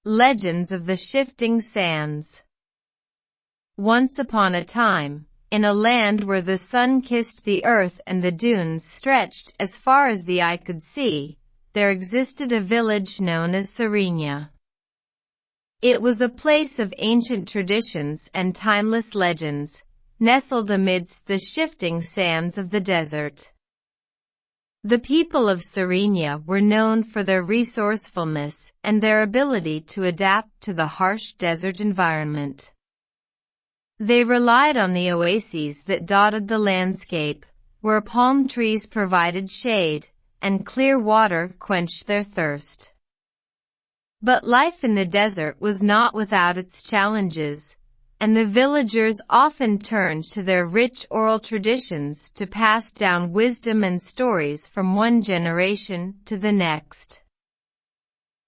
Legends of the Shifting Sands. Once upon a time, in a land where the sun kissed the earth and the dunes stretched as far as the eye could see, there existed a village known as Sarenia. It was a place of ancient traditions and timeless legends, nestled amidst the shifting sands of the desert. The people of Sarenia were known for their resourcefulness and their ability to adapt to the harsh desert environment. They relied on the oases that dotted the landscape, where palm trees provided shade, and clear water quenched their thirst. But life in the desert was not without its challenges, and the villagers often turned to their rich oral traditions to pass down wisdom and stories from one generation to the next.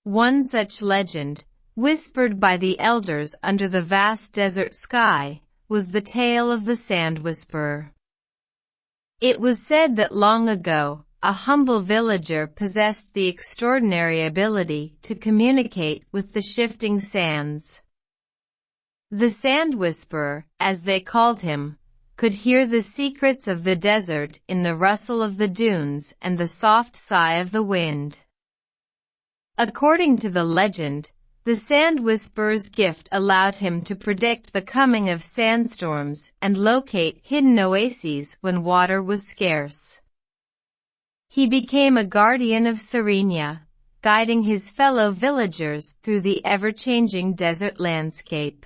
One such legend, whispered by the elders under the vast desert sky, was the tale of the Sand Whisperer. It was said that long ago, a humble villager possessed the extraordinary ability to communicate with the shifting sands. The Sand Whisperer, as they called him, could hear the secrets of the desert in the rustle of the dunes and the soft sigh of the wind. According to the legend, the Sand Whisperer's gift allowed him to predict the coming of sandstorms and locate hidden oases when water was scarce. He became a guardian of Sarenia, guiding his fellow villagers through the ever-changing desert landscape.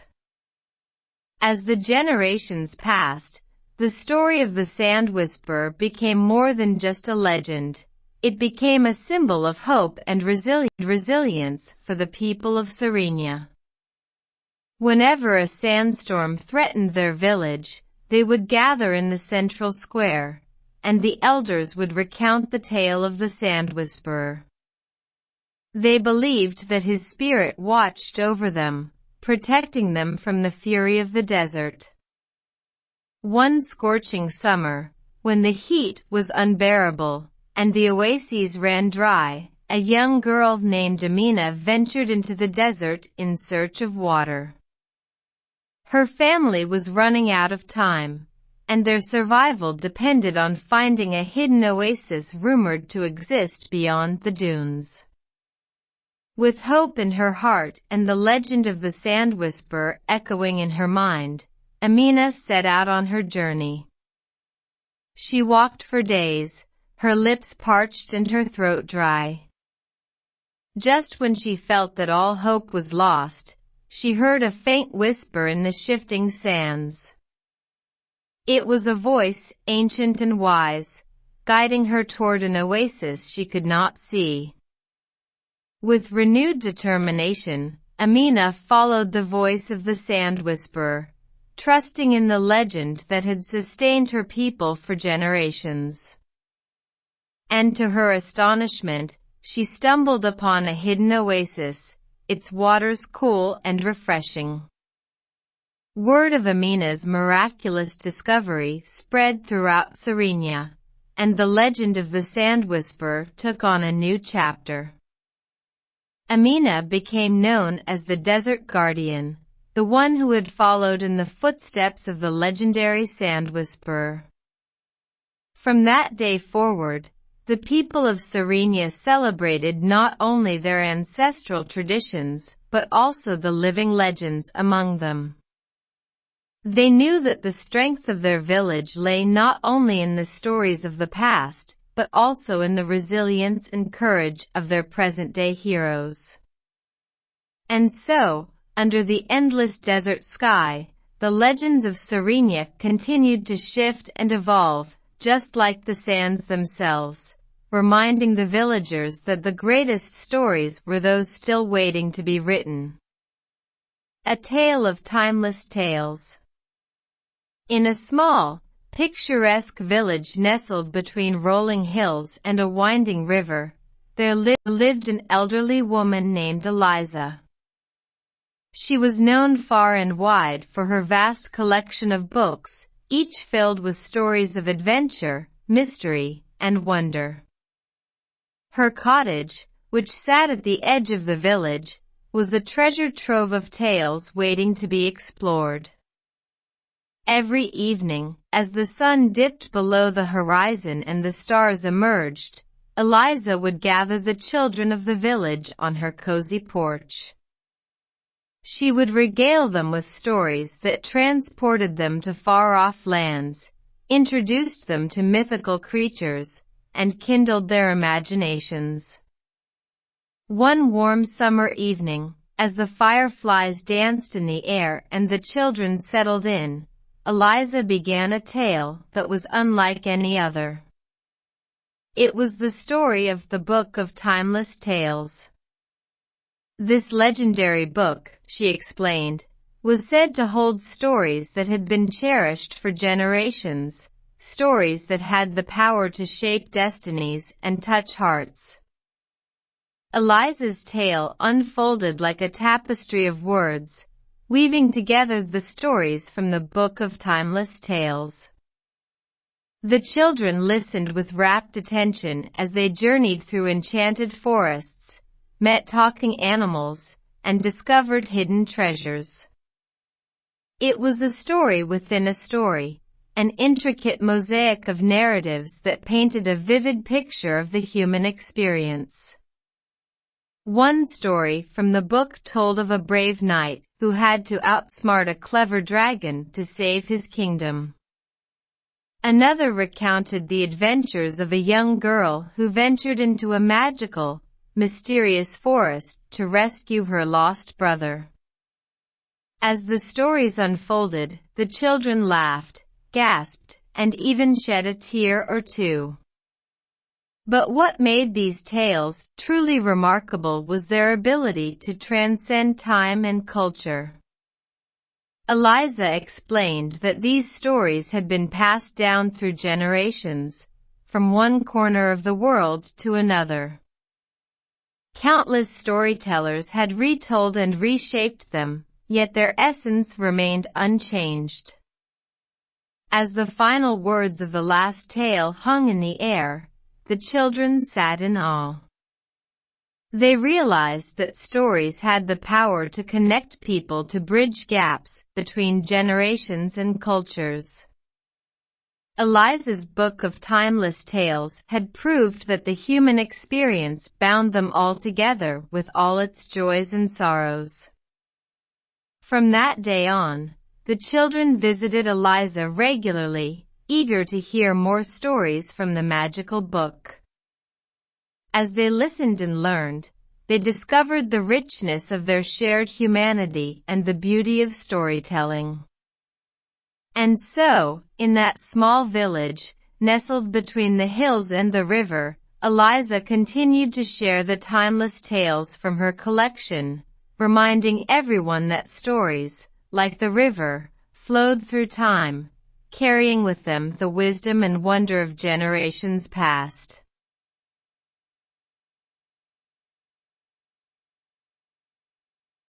As the generations passed, the story of the Sand Whisperer became more than just a legend. It became a symbol of hope and resilience for the people of Sarenia. Whenever a sandstorm threatened their village, they would gather in the central square, and the elders would recount the tale of the Sand Whisperer. They believed that his spirit watched over them, protecting them from the fury of the desert. One scorching summer, when the heat was unbearable, and the oases ran dry, a young girl named Amina ventured into the desert in search of water. Her family was running out of time, and their survival depended on finding a hidden oasis rumored to exist beyond the dunes. With hope in her heart and the legend of the Sand Whisperer echoing in her mind, Amina set out on her journey. She walked for days, her lips parched and her throat dry. Just when she felt that all hope was lost, she heard a faint whisper in the shifting sands. It was a voice, ancient and wise, guiding her toward an oasis she could not see. With renewed determination, Amina followed the voice of the Sand Whisperer, trusting in the legend that had sustained her people for generations. And to her astonishment, she stumbled upon a hidden oasis, its waters cool and refreshing. Word of Amina's miraculous discovery spread throughout Sarenia, and the legend of the Sand Whisperer took on a new chapter. Amina became known as the Desert Guardian, the one who had followed in the footsteps of the legendary Sand Whisperer. From that day forward, the people of Sarenia celebrated not only their ancestral traditions, but also the living legends among them. They knew that the strength of their village lay not only in the stories of the past, but also in the resilience and courage of their present-day heroes. And so, under the endless desert sky, the legends of Sarenia continued to shift and evolve, just like the sands themselves, reminding the villagers that the greatest stories were those still waiting to be written. A tale of timeless tales. In a small, picturesque village nestled between rolling hills and a winding river, there lived an elderly woman named Eliza. She was known far and wide for her vast collection of books, each filled with stories of adventure, mystery, and wonder. Her cottage, which sat at the edge of the village, was a treasure trove of tales waiting to be explored. Every evening, as the sun dipped below the horizon and the stars emerged, Eliza would gather the children of the village on her cozy porch. She would regale them with stories that transported them to far-off lands, introduced them to mythical creatures, and kindled their imaginations. One warm summer evening, as the fireflies danced in the air and the children settled in, Eliza began a tale that was unlike any other. It was the story of the Book of Timeless Tales. This legendary book, she explained, was said to hold stories that had been cherished for generations, stories that had the power to shape destinies and touch hearts. Eliza's tale unfolded like a tapestry of words, weaving together the stories from the Book of Timeless Tales. The children listened with rapt attention as they journeyed through enchanted forests, met talking animals, and discovered hidden treasures. It was a story within a story, an intricate mosaic of narratives that painted a vivid picture of the human experience. One story from the book told of a brave knight who had to outsmart a clever dragon to save his kingdom. Another recounted the adventures of a young girl who ventured into a magical, mysterious forest to rescue her lost brother. As the stories unfolded, the children laughed, gasped, and even shed a tear or two. But what made these tales truly remarkable was their ability to transcend time and culture. Eliza explained that these stories had been passed down through generations, from one corner of the world to another. Countless storytellers had retold and reshaped them, yet their essence remained unchanged. As the final words of the last tale hung in the air, the children sat in awe. They realized that stories had the power to connect people, to bridge gaps between generations and cultures. Eliza's Book of Timeless Tales had proved that the human experience bound them all together with all its joys and sorrows. From that day on, the children visited Eliza regularly, eager to hear more stories from the magical book. As they listened and learned, they discovered the richness of their shared humanity and the beauty of storytelling. And so, in that small village, nestled between the hills and the river, Eliza continued to share the timeless tales from her collection, reminding everyone that stories, like the river, flowed through time, carrying with them the wisdom and wonder of generations past.